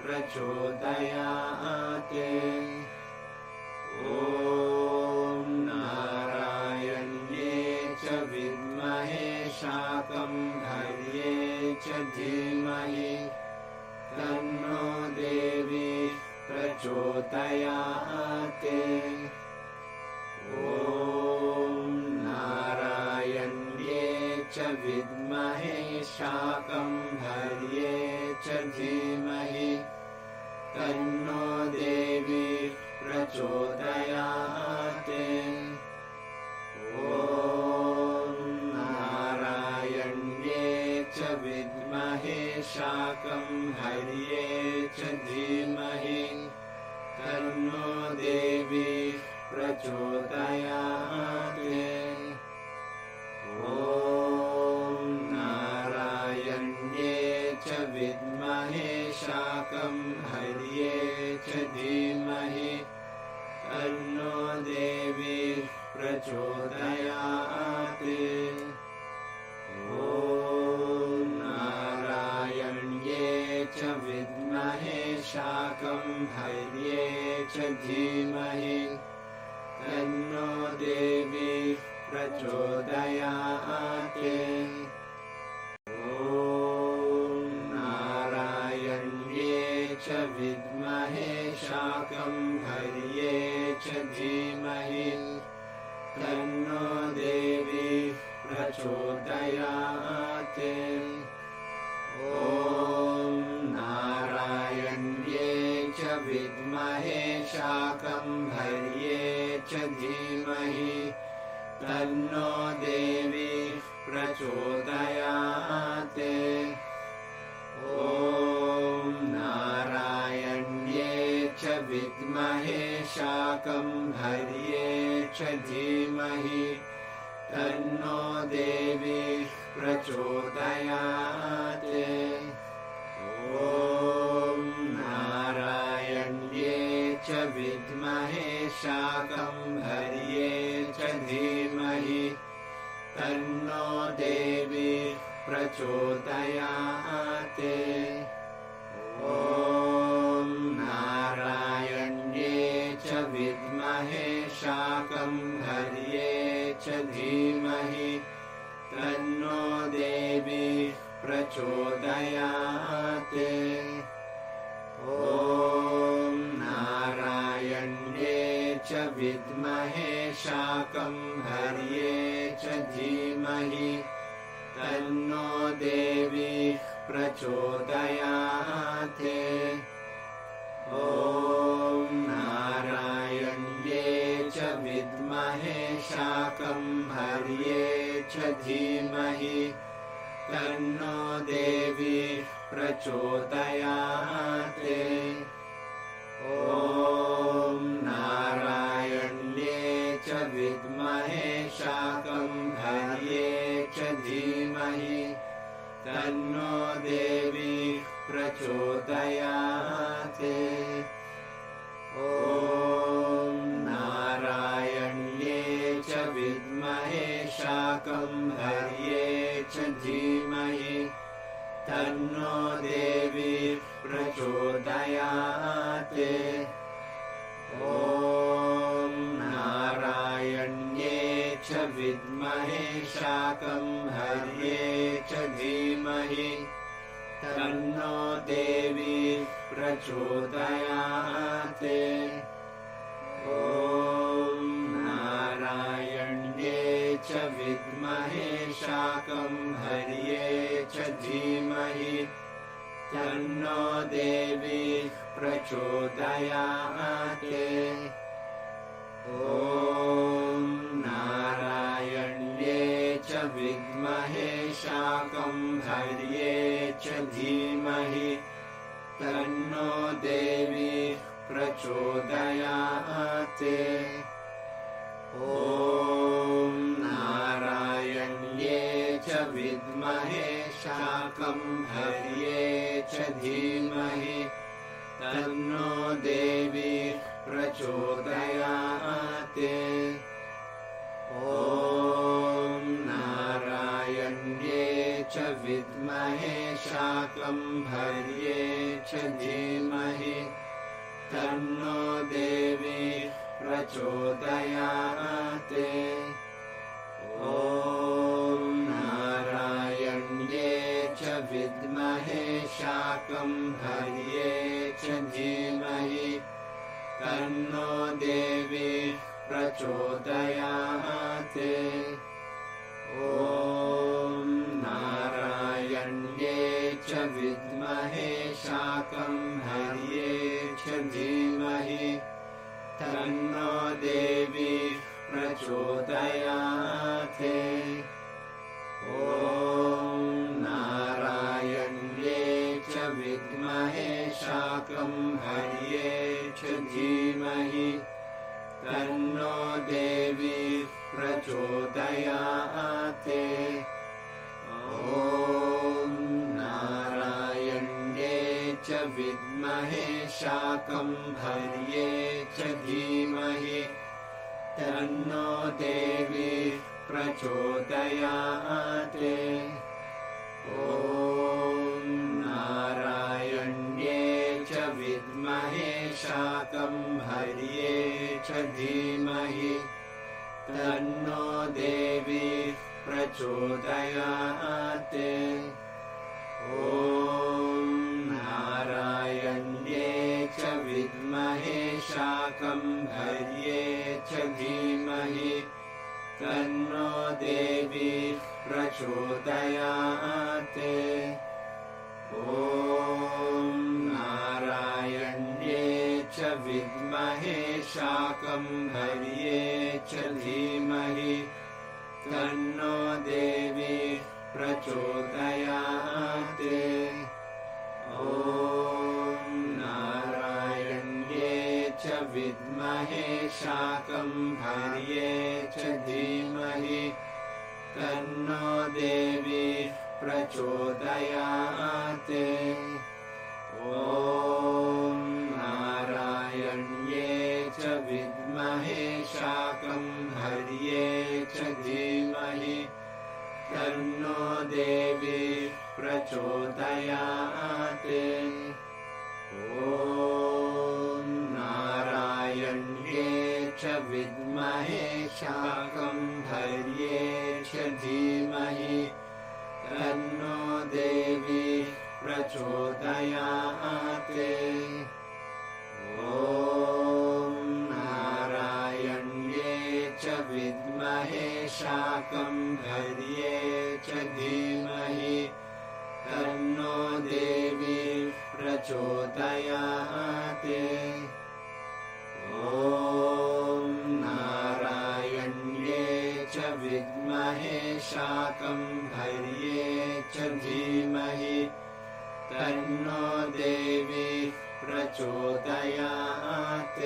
Speaker 2: प्रचोदयात्। ॐ नारायण्ये च विद्महे शाकम्भर्ये च धीमहि तन्नो देवी प्रचोदयात्। ॐ नारायण्ये च विद्महे शाकम्भर्ये च धीमहि तन्नो देवी प्रचोदयात्। ॐ नारायण्ये च विद्महे शाकम्भर्ये च धीमहि तन्नो देवी प्रचोदयात्। ॐ नारायण्ये च विद्महे शाकम्भर्ये च धीमहि तन्नो देवी प्रचोदयात्। ॐ नारायण्ये च विद्महे शाकम्भर्ये च धीमहि तन्नो देवी प्रचोदयात्। ॐ नारायण्ये च विद्महे शाकम्भर्ये च धीमहि तन्नो देवी प्रचोदयात्। ॐ नारायण्ये च विद्महे शाकम्भर्ये च धीमहि तन्नो देवी प्रचोदयात्। ॐ नारायण्ये च विद्महे शाकम्भर्ये च धीमहि तन्नो देवी प्रचोदयात्। ॐ नारायण्ये च विद्महे शाकम्भर्ये च धीमहि तन्नो देवी प्रचोदयात्। ॐ नारायण्ये च विद्महे शाकम्भर्ये च धीमहि तन्नो देवी प्रचोदयात्। ॐ नारायण्ये च विद्महे शाकम्भर्ये च धीमहि तन्नो देवी प्रचोदयात्। ॐ नारायण्ये च विद्महे
Speaker 3: च धीमहि तन्नो देवी प्रचोदयात् ॐ नारायण्ये च विद्महे शाकम्भर्ये च धीमहि तन्नो देवी प्रचोदयात् ॐ नारायण्ये च विद्महे शाकम्भर्ये च धीमहि तन्नो देवी प्रचोदयात् ॐ नारायण्ये च विद्महे शाकम्भर्ये च धीमहि तन्नो देवी प्रचोदयात् ॐ नारायण्ये च विद्महे शाकम्भर्ये च धीमहि तन्नो देवी प्रचोदयात् ॐ नारायण्ये च विद्महे शाकम्भर्ये च धीमहि तन्नो देवी प्रचोदयात् ॐ नारायण्ये च विद्महे शाकम्भर्ये च धीमहि तन्नो देवी प्रचोदयात् ॐ नारायण्ये च विद्महे शाकम्भर्ये च धीमहि तन्नो देवी प्रचोदयात् ॐ नारायण्ये च विद्महे शाकम्भर्ये च धीमहि तन्नो देवी प्रचोदयात् ॐ नारायण्ये च विद्महे शाकम्भर्ये च धीमहि तन्नो देवी प्रचोदयात् ॐ नारायण्ये च विद्महे शाकम्भर्ये च धीमहि तन्नो देवी प्रचोदयात् ॐ नारायण्ये च विद्महे शाकम्भर्ये च धीमहि तन्नो देवी प्रचोदयात् ॐ नारायण्ये च विद्महे शाकम्भर्ये च धीमहि तन्नो देवी प्रचोदयात् ॐ नारायण्ये च विद्महे शाकम्भर्ये च धीमहि तन्नो देवी प्रचोदयात् ॐ नारायण्ये च विद्महे शाकम्भर्ये च धीमहि तन्नो देवी प्रचोदयात् ॐ नारायण्ये च विद्महे शाकम्भर्ये च धीमहि तन्नो देवी प्रचोदयात् ॐ नारायण्ये च विद्महे शाकम्भर्ये च धीमहि तन्नो देवी प्रचोदयात् ॐ नारायण्ये च विद्महे शाकम्भर्ये च धीमहि तन्नो देवी प्रचोदयात् ॐ नारायण्ये च विद्महे शाकम्भर्ये च धीमहि तन्नो देवी प्रचोदयात् ॐ नारायण्ये च विद्महे शाकम्भर्ये च धीमहि तन्नो देवी प्रचोदयात्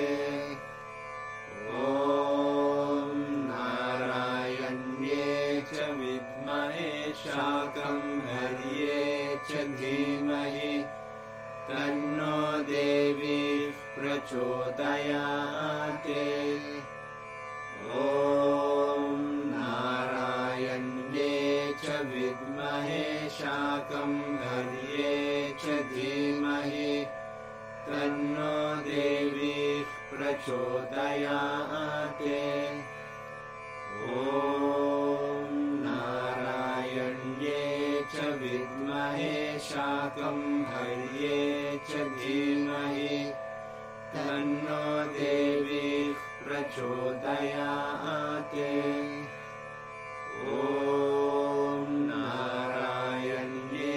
Speaker 3: ॐ नारायण्ये च विद्महे शाकम्भर्ये च धीमहि तन्नो देवी प्रचोदयात् ॐ नारायण्ये च विद्महे शाकम्भर्ये च धीमहि तन्नो देवी प्रचोदयात् ॐ नारायण्ये च विद्महे शाकम्भर्ये च धीमहि तन्नो देवी प्रचोदयात् ॐ नारायण्ये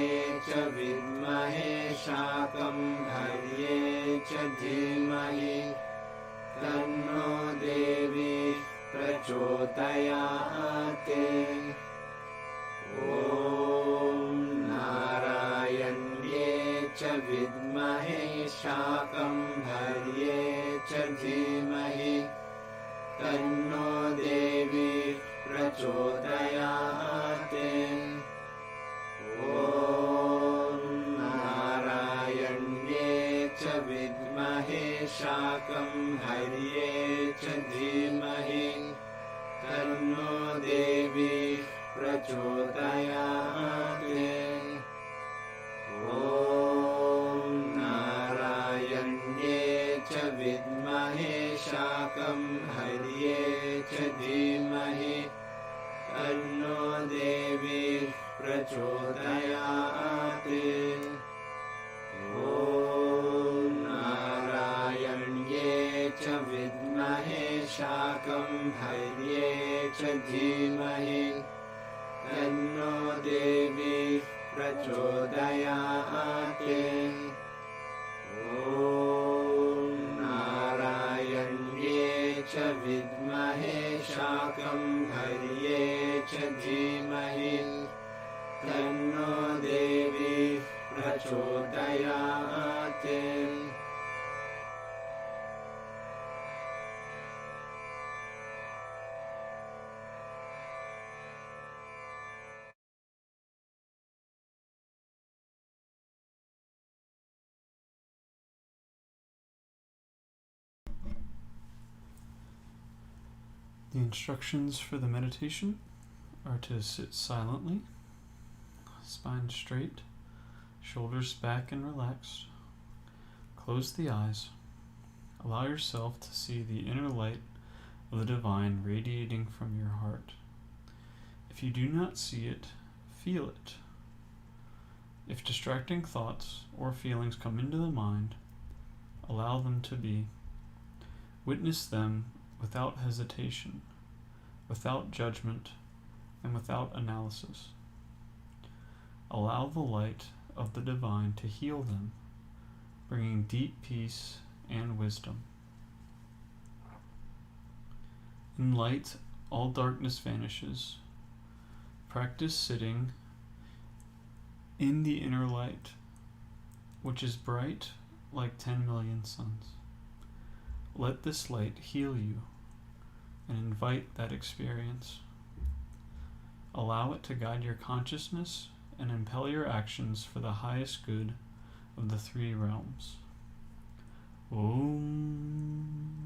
Speaker 3: च विद्महे शाकम्भर्ये च धीमहि तन्नो देवी प्रचोदयात् ॐ नारायण्ये च विद्महे शाकम्भर्ये च धीमहि तन्नो देवी प्रचोदयात् ॐ नारायण्ये च विद्महे शाकम्भर्ये च धीमहि तन्नो देवी प्रचोदयात् ॐ नारायण्ये च विद्महे शाकम्भर्ये च धीमहि तन्नो देवी प्रचोदयात् ॐ नारायण्ये च विद्महे शाकम्भर्ये च धीमहि तन्नो देवी प्रचोदयात् ॐ नारायण्ये च विद्महे शाकम्भर्ये च धीमहि तन्नो देवी प्रचोदयात्
Speaker 1: The instructions for the meditation are to sit silently, spine straight, shoulders back and relaxed. Close the eyes. Allow yourself to see the inner light of the divine radiating from your heart. If you do not see it, feel it. If distracting thoughts or feelings come into the mind, allow them to be. Witness them without hesitation, without judgment, and without analysis. Allow the light of the divine to heal them, bringing deep peace and wisdom. In light, all darkness vanishes. Practice sitting in the inner light, which is bright like 10 million suns. Let this light heal you and invite that experience. Allow it to guide your consciousness and impel your actions for the highest good of the three realms. Om.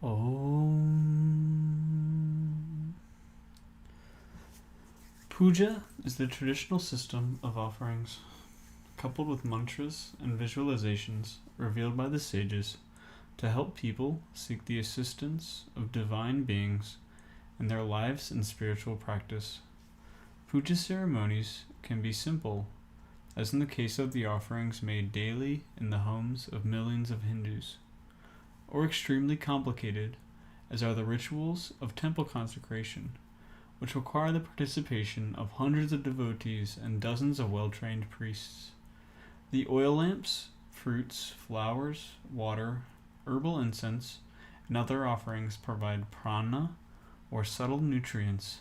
Speaker 1: Om. Puja is the traditional system of offerings, coupled with mantras and visualizations revealed by the sages to help people seek the assistance of divine beings in their lives and spiritual practice. Puja ceremonies can be simple, as in the case of the offerings made daily in the homes of millions of Hindus, or extremely complicated, as are the rituals of temple consecration, which require the participation of hundreds of devotees and dozens of well-trained priests. The oil lamps, fruits, flowers, water, herbal incense, and other offerings provide prana, or subtle nutrients,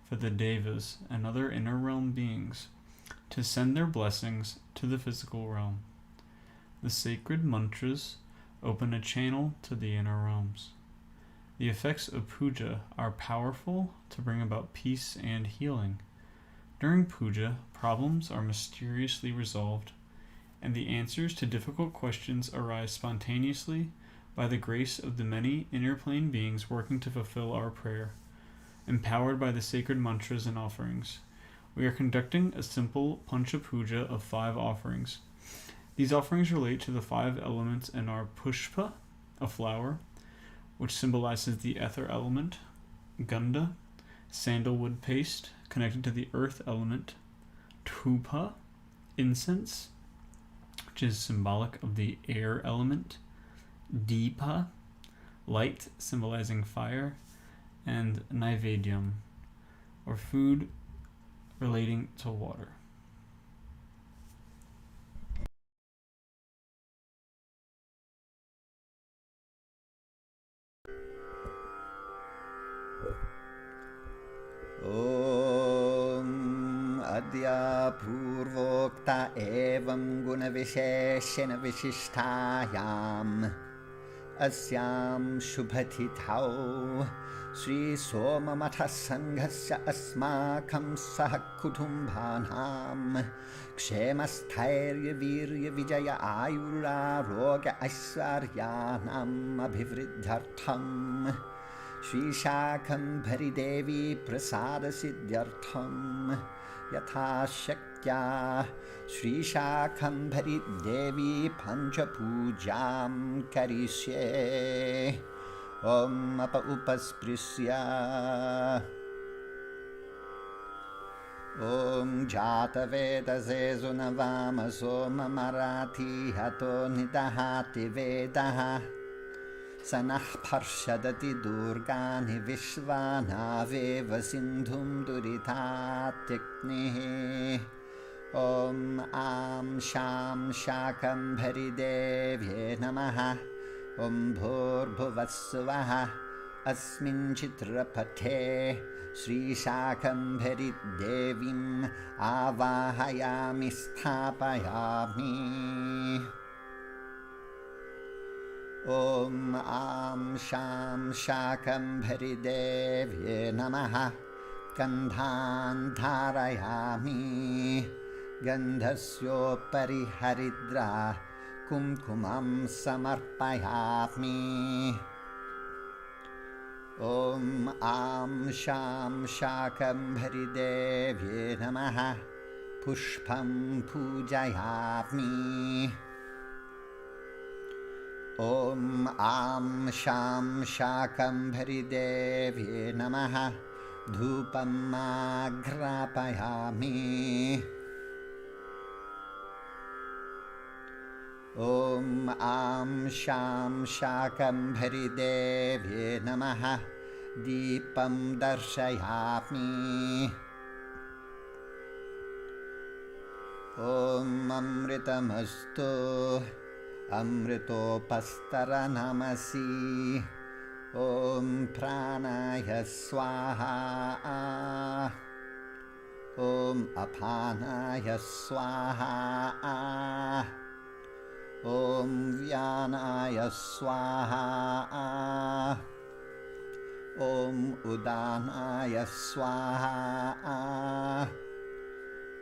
Speaker 1: for the devas and other inner realm beings to send their blessings to the physical realm. The sacred mantras open a channel to the inner realms. The effects of puja are powerful to bring about peace and healing. During puja, problems are mysteriously resolved, and the answers to difficult questions arise spontaneously by the grace of the many inner plane beings working to fulfill our prayer. Empowered by the sacred mantras and offerings, we are conducting a simple Pancha Puja of 5 offerings. These offerings relate to the 5 elements and are pushpa, a flower, which symbolizes the ether element, gandha, sandalwood paste, connected to the earth element, thupa, incense, which is symbolic of the air element, deepa, light, symbolizing fire, and naivedyam, or food relating to water.
Speaker 2: Om Adya Purvokta Evam Gunavisheshena Vishishtayam Asyam Shubhatithau Sri Soma Matha Sanghasya Asmakam Sahakutumbhanam Kshemasthirya Virya Vijaya Ayura Roga Aiswaryanam Abhivriddhartham Shri Shakambhari Devi Prasada Siddhyartham Yatha Shaktya Shri Shakambhari Devi Pancha Pujam Karisye Om Apa Upasprisya Om Jata Veda Zezunavama Soma Marathi Hato Nidahati Vedaha Sanah Parshadati Durgani Vishvanaveva Sindhum Duritatiknihi Om Am Sham Shakambhari Devye Namaha Om Bhurbhuvasvaha Asmin Chitrapathe Sri Shakambhari Devim Avahayami Sthapayami Om Am Sham Shakambhari Devye Namaha Gandhan Dharayami Gandhasyopari Haridra Kumkumam Samarpayami Om Am Sham Shakambhari Devye Namaha Pushpam Pujayami Om Am Sham Shakambhari Devye Namaha Dhupam Agrapayami Om Am Sham Shakambhari Devye Namaha Deepam Darshayami Om Amritamastu Amritopastaranamasi Om Pranaya Swaha Om Apanaya Swaha Om Vyanaya Swaha Om Udanaya Swaha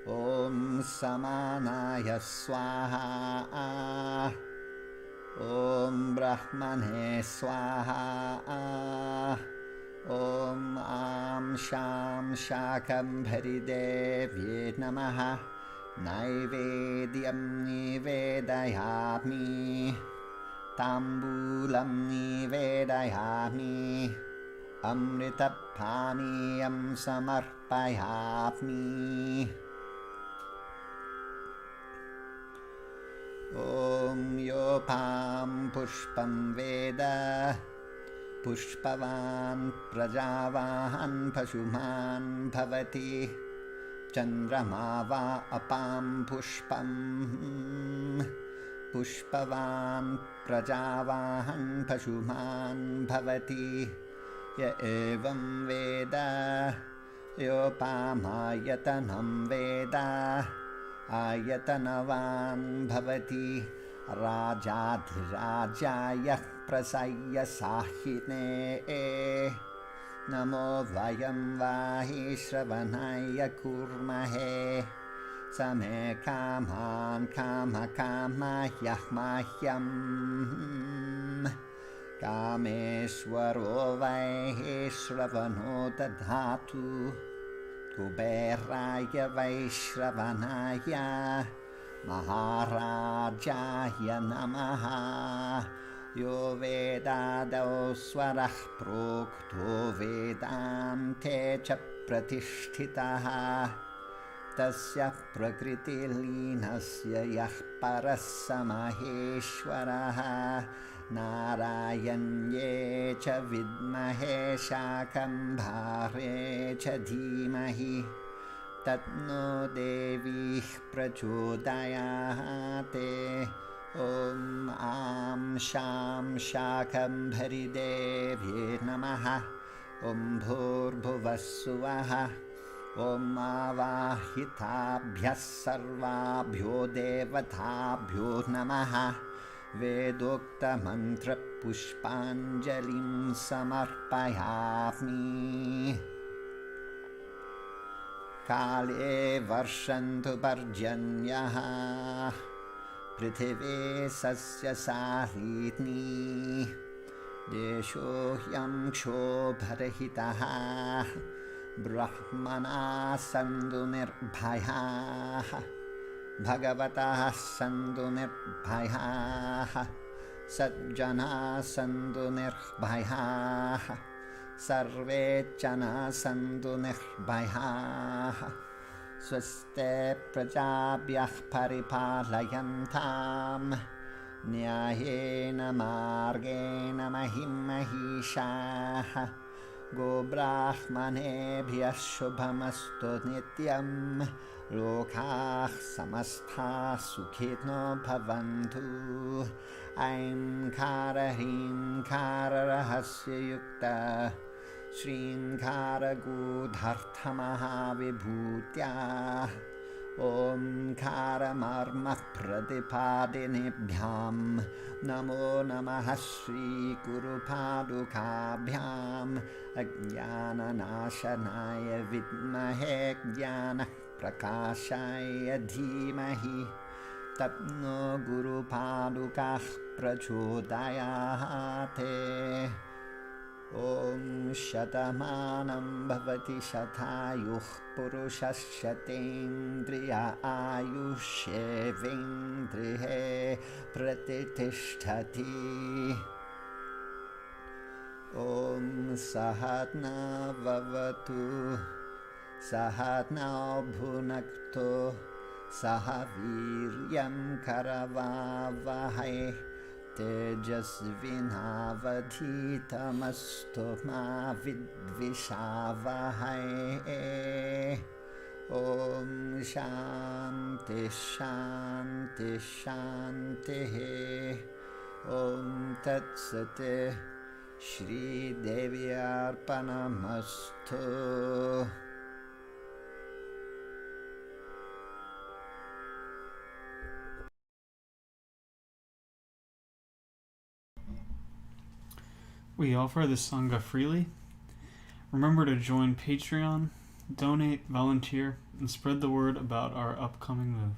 Speaker 2: Om Samanaya Swaha Om Brahmane Swaha. Om Am Sham Shakambhari Devye Namaha. Naivedyam Nivedayami. Tambulam Nivedayami. Amritapaniyam Samarpayami. Om Yopam Pushpam Veda. Pushpavan Prajavahan Pashuman Bhavati. Chandramava Apam Pushpam. Pushpavan Prajavahan Pashuman Bhavati. Ya evam Veda. Yopamayatanam Veda. Ayatanavan Bhavati. Rajadhirajaya Prasaya Sahine. Namo Vayam Vahi Shravanaya Kurmahe. Same Kaman Kama Kama Yahmahyam. Kameshwaro Vaihe Shravano Dadhatu. Kuberaya Vaishravanaya. Maharajaya Namaha. Yo Vedado Swarah Prokto Vedante Cha Pratishtitaha. Tasya Prakriti Linasya Yah Parasamaheshwaraha. Narayanye Cha Vidmahe Shakambhare Cha Dhimahi. Tatno Devi Prachodayate. Om Am Sham Shakambhari Devye Namaha. Om Bhurbhuvassuvaha. Om Avahitabhyas Sarvabhyo Devatabhyo Namaha. Vedokta Mantra Pushpanjalim Samarpayami. Kale Varshantu Parjanyaha. Prithve Sasya Sahitni. Desho Hyam Kshobarahitaha. Brahmana Sandhu Nirbhaya. Bhagavata Sandhu Nirbhaya. Sajjana Sandhu Nirbhaya. Sarvechana Sandhu Nirbhaya. Swaste Prajabhyah Paripalayantam. Nyayena Margena Mahimahisha. Go Brahmanebhyah Shubhamastu Nityam. Lokah Samastha Sukhino Bhavantu. Aim Kara Hrim Kara Rahasya Yukta. Shrim Kara Gudhartha Mahavibhutya. Om Kara Marma Pradipadinibhyam. Namo Namaha Shri Guru Padukabhyam. Ajnana Nashanaya Vidmahe Jnana Prakashaya Dhimahi. Tatno Guru Padukah Prachodayate. Om Shatamanam Bhavati Shatayuh Purushashatendriya Ayushevendrihe Pratitishthati. Om Sahatna Vavatu. Sahatna Bhunakto. Sahaviryam Karavavahai. Tejasvinavadhitamastu ma vidvishavahai. Om Shanti Shanti Shanti. Om Tatsate. Shri Devi Arpanamastu.
Speaker 1: We offer the Sangha freely. Remember to join Patreon, donate, volunteer, and spread the word about our upcoming move.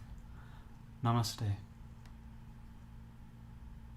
Speaker 1: Namaste.